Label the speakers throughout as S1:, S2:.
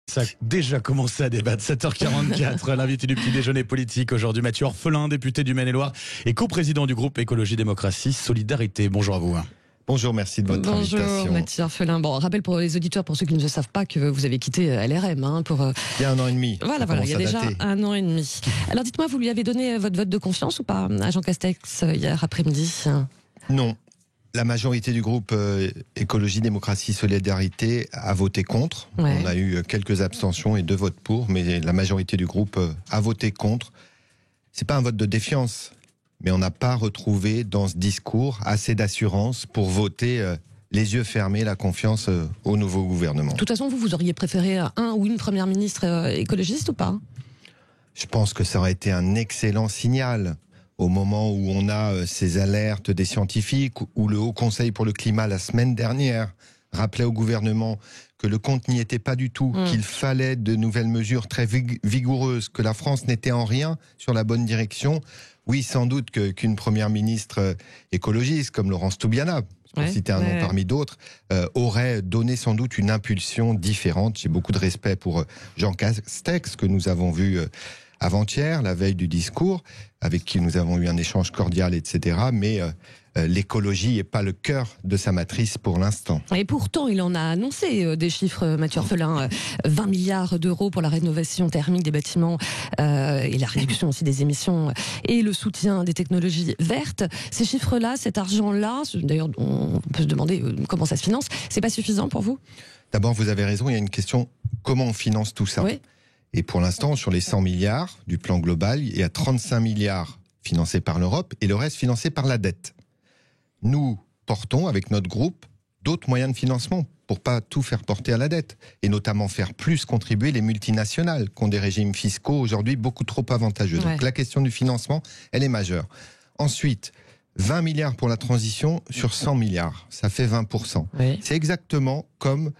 S1: Ça a déjà commencé à débattre. 7h44, l'invité du petit déjeuner politique aujourd'hui, Mathieu Orphelin, député du Maine-et-Loire et coprésident du groupe Écologie Démocratie Solidarité. Bonjour à vous.
S2: Bonjour, merci de votre invitation.
S3: Bonjour Mathieu Orphelin. Bon, rappel pour les auditeurs, pour ceux qui ne le savent pas, que vous avez quitté LRM.
S2: Il y a 1 an et demi.
S3: Voilà, il y a déjà 1 an et demi. Alors dites-moi, vous lui avez donné votre vote de confiance ou pas à Jean Castex hier après-midi?
S2: Non. La majorité du groupe Écologie Démocratie Solidarité a voté contre.
S3: Ouais.
S2: On a eu quelques abstentions et 2 votes pour, mais la majorité du groupe a voté contre. C'est pas un vote de défiance, mais on n'a pas retrouvé dans ce discours assez d'assurance pour voter les yeux fermés la confiance au nouveau gouvernement.
S3: De toute façon, vous auriez préféré un ou une première ministre écologiste ou pas?
S2: Je pense que ça aurait été un excellent signal. Au moment où on a ces alertes des scientifiques, où le Haut Conseil pour le climat, la semaine dernière, rappelait au gouvernement que le compte n'y était pas du tout, qu'il fallait de nouvelles mesures très vigoureuses, que la France n'était en rien sur la bonne direction. Oui, sans doute qu'une première ministre écologiste, comme Laurence Toubiana, pour citer un nom parmi d'autres, aurait donné sans doute une impulsion différente. J'ai beaucoup de respect pour Jean Castex, que nous avons vu avant-hier, la veille du discours, avec qui nous avons eu un échange cordial, etc. Mais l'écologie n'est pas le cœur de sa matrice pour l'instant.
S3: Et pourtant, il en a annoncé des chiffres, Mathieu Orphelin, 20 milliards d'euros pour la rénovation thermique des bâtiments et la réduction aussi des émissions et le soutien des technologies vertes. Ces chiffres-là, cet argent-là, d'ailleurs, on peut se demander comment ça se finance, c'est pas suffisant pour vous?
S2: D'abord, vous avez raison, il y a une question, comment on finance tout ça?
S3: Oui.
S2: Et pour l'instant, sur les 100 milliards du plan global, il y a 35 milliards financés par l'Europe et le reste financé par la dette. Nous portons, avec notre groupe, d'autres moyens de financement pour pas tout faire porter à la dette et notamment faire plus contribuer les multinationales qui ont des régimes fiscaux aujourd'hui beaucoup trop avantageux. Donc la question du financement, elle est majeure. Ensuite, 20 milliards pour la transition sur 100 milliards, ça fait 20%. Oui. C'est exactement comme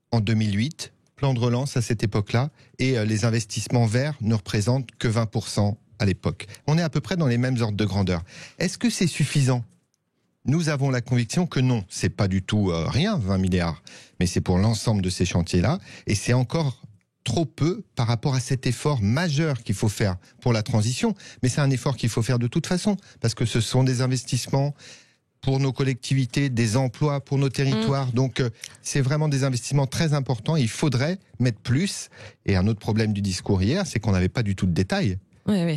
S2: en 2008, plan de relance à cette époque-là, et les investissements verts ne représentent que 20% à l'époque. On est à peu près dans les mêmes ordres de grandeur. Est-ce que c'est suffisant ? Nous avons la conviction que non, c'est pas du tout rien, 20 milliards, mais c'est pour l'ensemble de ces chantiers-là, et c'est encore trop peu par rapport à cet effort majeur qu'il faut faire pour la transition, mais c'est un effort qu'il faut faire de toute façon, parce que ce sont des investissements pour nos collectivités, des emplois pour nos territoires. Donc, c'est vraiment des investissements très importants. Il faudrait mettre plus. Et un autre problème du discours hier, c'est qu'on n'avait pas du tout de détails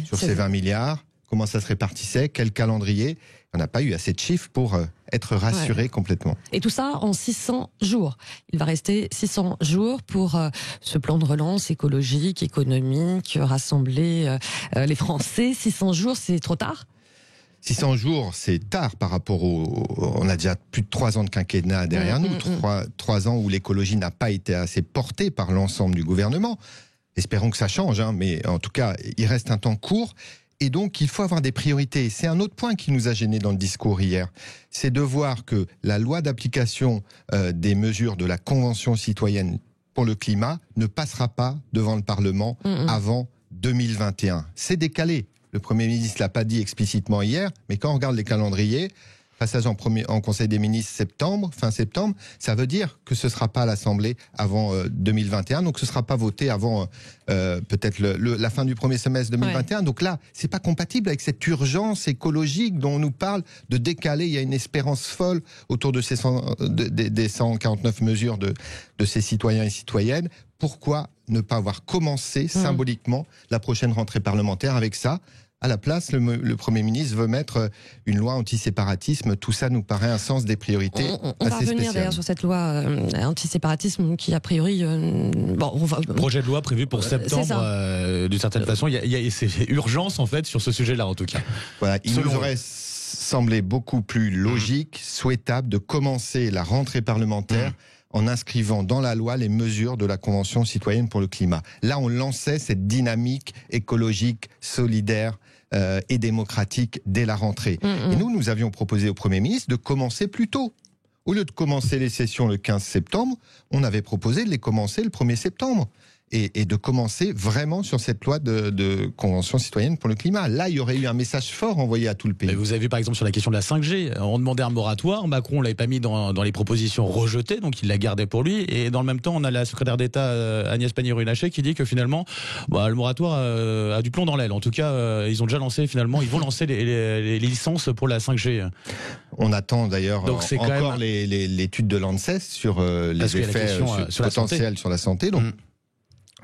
S2: sur ces 20 milliards. Comment ça se répartissait, quel calendrier. On n'a pas eu assez de chiffres pour être rassuré complètement.
S3: Et tout ça en 600 jours. Il va rester 600 jours pour ce plan de relance écologique, économique, rassembler les Français. 600 jours, c'est trop tard ?
S2: 600 jours, c'est tard par rapport on a déjà plus de 3 ans de quinquennat derrière nous, 3 ans où l'écologie n'a pas été assez portée par l'ensemble du gouvernement. Espérons que ça change, mais en tout cas, il reste un temps court. Et donc, il faut avoir des priorités. C'est un autre point qui nous a gênés dans le discours hier. C'est de voir que la loi d'application des mesures de la Convention citoyenne pour le climat ne passera pas devant le Parlement avant 2021. C'est décalé. Le Premier ministre l'a pas dit explicitement hier, mais quand on regarde les calendriers, passage en Conseil des ministres fin septembre, ça veut dire que ce sera pas à l'Assemblée avant 2021, donc ce sera pas voté avant peut-être la fin du premier semestre 2021. Ouais. Donc là, c'est pas compatible avec cette urgence écologique dont on nous parle de décaler. Il y a une espérance folle autour de ces des 149 mesures de ces citoyens et citoyennes. Pourquoi ne pas avoir commencé symboliquement la prochaine rentrée parlementaire avec ça ? À la place, le Premier ministre veut mettre une loi anti-séparatisme. Tout ça nous paraît un sens des priorités assez spécial.
S3: On va revenir d'ailleurs sur cette loi anti-séparatisme qui, a priori...
S1: Projet de loi prévu pour septembre, d'une certaine façon. C'est urgence, en fait, sur ce sujet-là, en tout cas.
S2: Voilà, il nous aurait semblé beaucoup plus logique, souhaitable de commencer la rentrée parlementaire en inscrivant dans la loi les mesures de la Convention citoyenne pour le climat. Là, on lançait cette dynamique écologique, solidaire et démocratique dès la rentrée. Et nous avions proposé au Premier ministre de commencer plus tôt. Au lieu de commencer les sessions le 15 septembre, on avait proposé de les commencer le 1er septembre. et de commencer vraiment sur cette loi de Convention citoyenne pour le climat. Là, il y aurait eu un message fort envoyé à tout le pays.
S1: Mais vous avez vu par exemple sur la question de la 5G, on demandait un moratoire, Macron l'avait pas mis dans les propositions rejetées, donc il la gardait pour lui, et dans le même temps on a la secrétaire d'État Agnès Pannier-Runacher qui dit que finalement le moratoire a du plomb dans l'aile. En tout cas, ils ont déjà lancé ils vont lancer les licences pour la 5G.
S2: On attend d'ailleurs encore l'étude de l'ANSES sur les effets potentiels sur la santé. Donc,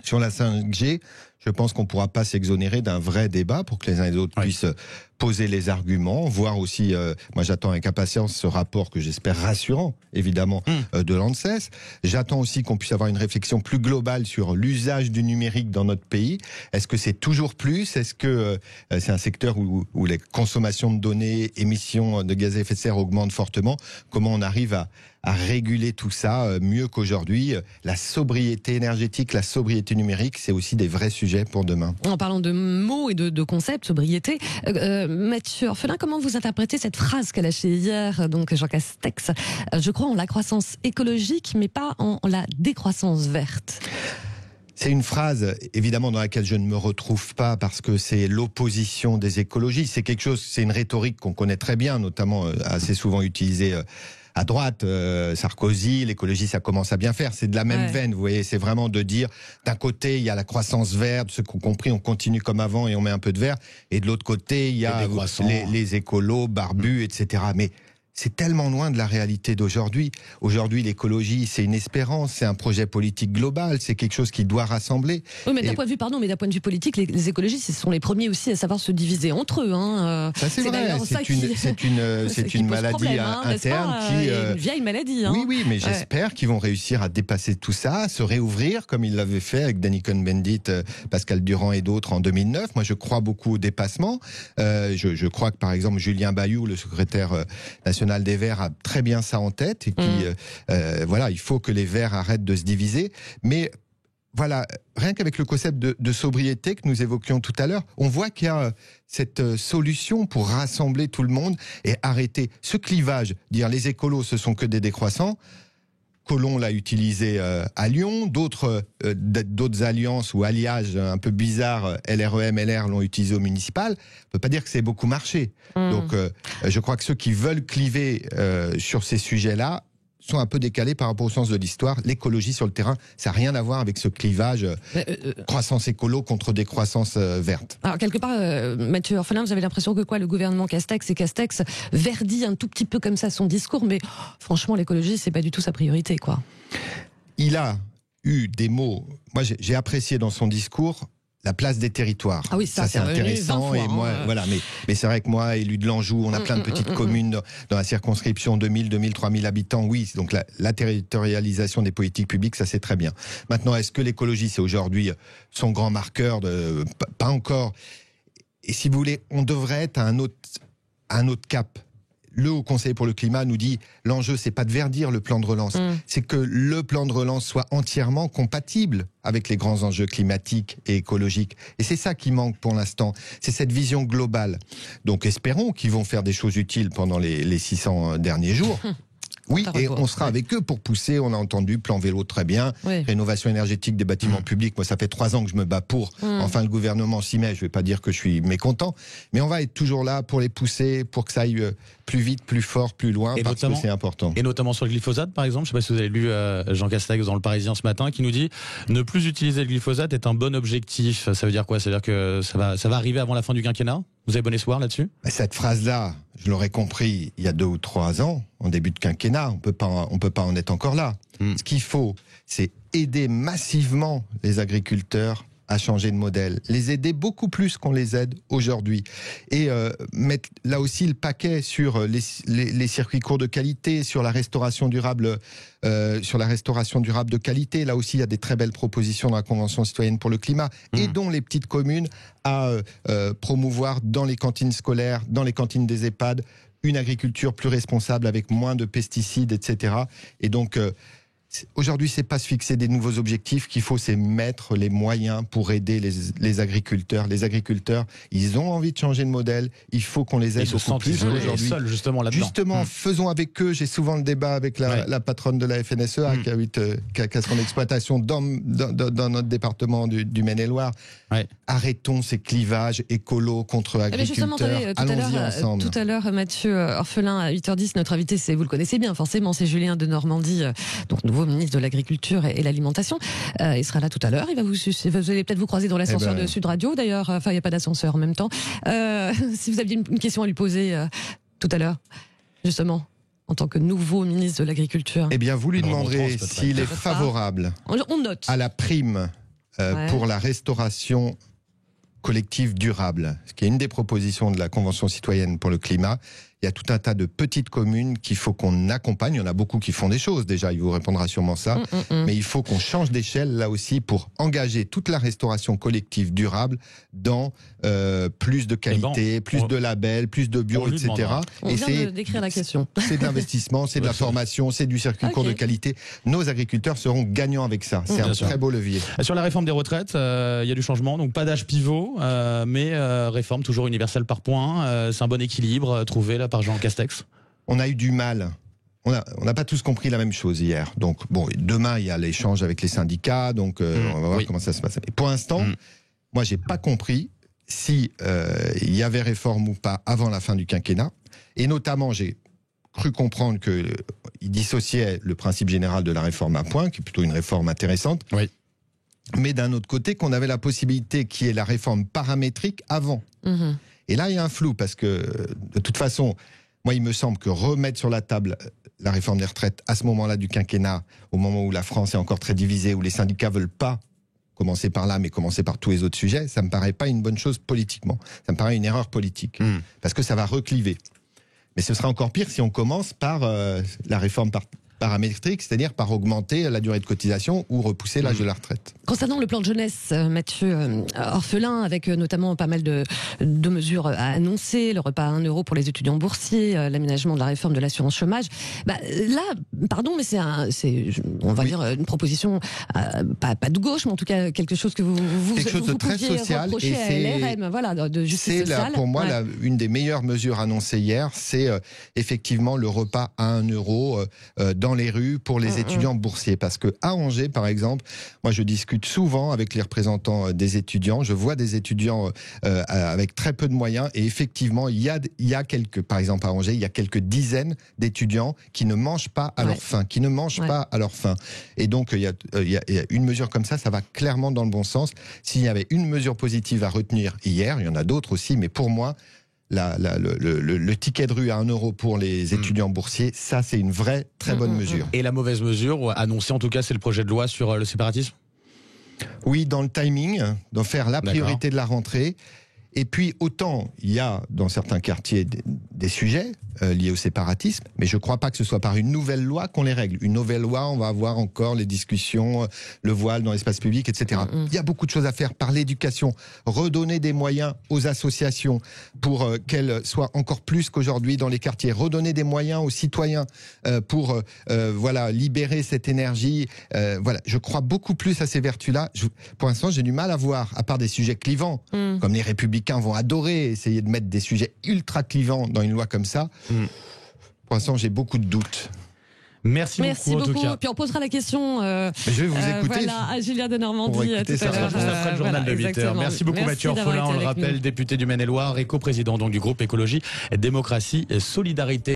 S2: sur la 5G, je pense qu'on ne pourra pas s'exonérer d'un vrai débat pour que les uns et les autres puissent poser les arguments, voir aussi, moi j'attends avec impatience ce rapport que j'espère rassurant, évidemment, de l'ANSES. J'attends aussi qu'on puisse avoir une réflexion plus globale sur l'usage du numérique dans notre pays. Est-ce que c'est toujours plus ? Est-ce que c'est un secteur où les consommations de données, émissions de gaz à effet de serre augmentent fortement ? Comment on arrive à réguler tout ça mieux qu'aujourd'hui ? La sobriété énergétique, la sobriété numérique, c'est aussi des vrais sujets pour demain.
S3: En parlant de mots et de concepts, sobriété, Mathieu Orphelin, comment vous interprétez cette phrase qu'a lâchée hier donc Jean Castex ? Je crois en la croissance écologique, mais pas en la décroissance verte.
S2: C'est une phrase, évidemment, dans laquelle je ne me retrouve pas parce que c'est l'opposition des écologistes. C'est une rhétorique qu'on connaît très bien, notamment assez souvent utilisée à droite. Sarkozy, l'écologie, ça commence à bien faire. C'est de la même veine, vous voyez. C'est vraiment de dire, d'un côté, il y a la croissance verte, ceux qui ont compris, on continue comme avant et on met un peu de vert. Et de l'autre côté, il y a les écolos, barbus, etc. Mais c'est tellement loin de la réalité d'aujourd'hui. Aujourd'hui, l'écologie, c'est une espérance, c'est un projet politique global, c'est quelque chose qui doit rassembler.
S3: Oui, mais d'un point de vue politique, les écologistes, ce sont les premiers aussi à savoir se diviser entre eux.
S2: Ça, c'est vrai. C'est une maladie interne
S3: une vieille maladie.
S2: Oui, mais j'espère qu'ils vont réussir à dépasser tout ça, à se réouvrir comme ils l'avaient fait avec Danny Cohn-Bendit, Pascal Durand et d'autres en 2009. Moi, je crois beaucoup au dépassement. Je crois que, par exemple, Julien Bayou, le secrétaire national des Verts, a très bien ça en tête et il faut que les Verts arrêtent de se diviser. Mais voilà, rien qu'avec le concept de sobriété que nous évoquions tout à l'heure, on voit qu'il y a cette solution pour rassembler tout le monde et arrêter ce clivage. Dire les écolos, ce sont que des décroissants. Colomb l'a utilisé à Lyon, d'autres alliances ou alliages un peu bizarres, LREM, LR, l'ont utilisé au municipal. On ne peut pas dire que c'est beaucoup marché. Donc je crois que ceux qui veulent cliver sur ces sujets-là sont un peu décalés par rapport au sens de l'histoire. L'écologie sur le terrain, ça n'a rien à voir avec ce clivage croissance écolo contre décroissance verte.
S3: Alors quelque part, Mathieu Orphelin, vous avez l'impression que le gouvernement Castex verdit un tout petit peu comme ça son discours, mais franchement, l'écologie, c'est pas du tout sa priorité, quoi.
S2: Il a eu des mots. Moi, j'ai apprécié dans son discours la place des territoires.
S3: Ah oui, ça
S2: c'est intéressant.
S3: Fois,
S2: et moi, mais c'est vrai que moi, élu de l'Anjou, on a plein de petites communes dans la circonscription, 2000, 3000 habitants. Oui, donc la territorialisation des politiques publiques, ça c'est très bien. Maintenant, est-ce que l'écologie, c'est aujourd'hui son grand marqueur Pas encore. Et si vous voulez, on devrait être à un autre cap. Le Haut Conseil pour le climat nous dit l'enjeu, c'est pas de verdir le plan de relance, c'est que le plan de relance soit entièrement compatible avec les grands enjeux climatiques et écologiques. Et c'est ça qui manque pour l'instant, c'est cette vision globale. Donc espérons qu'ils vont faire des choses utiles pendant les 600 derniers jours. Oui, et on sera avec eux pour pousser, on a entendu, plan vélo très bien, rénovation énergétique des bâtiments publics, moi ça fait 3 ans que je me bats pour, enfin le gouvernement s'y met, je vais pas dire que je suis mécontent, mais on va être toujours là pour les pousser, pour que ça aille plus vite, plus fort, plus loin, parce que c'est important.
S1: Et notamment sur le glyphosate par exemple, je ne sais pas si vous avez lu Jean Castex dans Le Parisien ce matin, qui nous dit ne plus utiliser le glyphosate est un bon objectif. Ça veut dire quoi ? Ça veut dire que ça va arriver avant la fin du quinquennat ? Vous avez bon espoir là-dessus ?
S2: Cette phrase-là, je l'aurais compris il y a 2 ou 3 ans, en début de quinquennat, on peut pas en être encore là. Ce qu'il faut, c'est aider massivement les agriculteurs à changer de modèle, les aider beaucoup plus qu'on les aide aujourd'hui, et mettre là aussi le paquet sur les circuits courts de qualité, sur la restauration durable, de qualité. Là aussi, il y a des très belles propositions dans la Convention citoyenne pour le climat. Aidons les petites communes à promouvoir dans les cantines scolaires, dans les cantines des EHPAD, une agriculture plus responsable avec moins de pesticides, etc. Et donc Aujourd'hui, c'est pas se fixer des nouveaux objectifs qu'il faut, c'est mettre les moyens pour aider les agriculteurs. Les agriculteurs, ils ont envie de changer de modèle. Il faut qu'on les aide
S1: Ils se sentent isolés seuls, justement, là-dedans.
S2: Justement, faisons avec eux. J'ai souvent le débat avec la patronne de la FNSEA qui a son exploitation dans notre département du Maine-et-Loire. Arrêtons ces clivages écolo contre agriculteurs. Allons-y ensemble.
S3: Tout à l'heure, Mathieu Orphelin, à 8h10, notre invité, vous le connaissez bien, forcément, c'est Julien de Normandie, donc nouveau ministre de l'Agriculture et l'Alimentation. Il sera là tout à l'heure. Vous allez peut-être vous croiser dans l'ascenseur de Sud Radio, d'ailleurs. Enfin, il n'y a pas d'ascenseur en même temps. Si vous aviez une question à lui poser tout à l'heure, justement, en tant que nouveau ministre de l'Agriculture.
S2: Eh bien, vous lui demanderez s'il est favorable
S3: on note.
S2: à la prime pour la restauration collective durable, ce qui est une des propositions de la Convention citoyenne pour le climat. Il y a tout un tas de petites communes qu'il faut qu'on accompagne. Il y en a beaucoup qui font des choses déjà, il vous répondra sûrement ça. Mais il faut qu'on change d'échelle là aussi pour engager toute la restauration collective durable dans plus de qualité, plus de labels, plus de bio, etc.
S3: On vient de décrire la question.
S2: C'est de l'investissement, c'est de la formation, c'est du circuit court de qualité. Nos agriculteurs seront gagnants avec ça. C'est un très beau levier.
S1: Sur la réforme des retraites, il y a du changement, donc pas d'âge pivot, mais réforme toujours universelle par points. C'est un bon équilibre trouvé là par Jean Castex.
S2: On a eu du mal. On n'a pas tous compris la même chose hier. Donc, bon, demain, il y a l'échange avec les syndicats. Donc, on va voir comment ça se passe. Et pour l'instant, moi, j'ai pas compris si il y avait réforme ou pas avant la fin du quinquennat. Et notamment, j'ai cru comprendre qu'il dissociait le principe général de la réforme à points, qui est plutôt une réforme intéressante.
S1: Oui.
S2: Mais d'un autre côté, qu'on avait la possibilité qui est la réforme paramétrique avant. Et là, il y a un flou, parce que, de toute façon, moi, il me semble que remettre sur la table la réforme des retraites à ce moment-là du quinquennat, au moment où la France est encore très divisée, où les syndicats veulent pas commencer par là, mais commencer par tous les autres sujets, ça me paraît pas une bonne chose politiquement. Ça me paraît une erreur politique. Parce que ça va recliver. Mais ce sera encore pire si on commence par la réforme paramétrique, c'est-à-dire par augmenter la durée de cotisation ou repousser l'âge de la retraite.
S3: Concernant le plan de jeunesse, Mathieu Orphelin, avec notamment pas mal de mesures à annoncer, le repas à 1 euro pour les étudiants boursiers, l'aménagement de la réforme de l'assurance chômage, là, pardon, mais c'est on va dire une proposition pas de gauche, mais en tout cas quelque chose que vous
S2: quelque chose de très social,
S3: et à LRM, voilà, de justice sociale.
S2: C'est pour moi une des meilleures mesures annoncées hier, c'est effectivement le repas à 1 euro dans les rues pour les étudiants boursiers. Parce que à Angers, par exemple, moi je discute souvent avec les représentants des étudiants. Je vois des étudiants avec très peu de moyens et effectivement, il y a quelques, par exemple à Angers, il y a quelques dizaines d'étudiants qui ne mangent pas à leur faim, pas à leur faim. Et donc, il y a une mesure comme ça va clairement dans le bon sens. S'il y avait une mesure positive à retenir hier, il y en a d'autres aussi, mais pour moi, le ticket de rue à 1 euro pour les étudiants boursiers, ça c'est une vraie très bonne mesure.
S1: Et la mauvaise mesure, annoncée en tout cas, c'est le projet de loi sur le séparatisme ?
S2: Oui, dans le timing, d'en faire la priorité de la rentrée. Et puis, autant il y a dans certains quartiers des sujets liés au séparatisme, mais je ne crois pas que ce soit par une nouvelle loi qu'on les règle. Une nouvelle loi, on va avoir encore les discussions, le voile dans l'espace public, etc. Il y a beaucoup de choses à faire par l'éducation, redonner des moyens aux associations pour qu'elles soient encore plus qu'aujourd'hui dans les quartiers, redonner des moyens aux citoyens pour libérer cette énergie. Je crois beaucoup plus à ces vertus-là. Pour l'instant, j'ai du mal à voir, à part des sujets clivants, comme les Républicains vont adorer essayer de mettre des sujets ultra clivants dans une loi comme ça. Pour l'instant, j'ai beaucoup de doutes.
S1: Merci beaucoup. En tout cas.
S3: Puis on posera la question
S2: je vais vous écouter.
S3: À Julien de Normandie tout à l'heure.
S1: Juste après le journal de 8h. Merci beaucoup Mathieu Orphelin, on le rappelle, député du Maine-et-Loire, et coprésident donc du groupe Écologie, Démocratie et Solidarité.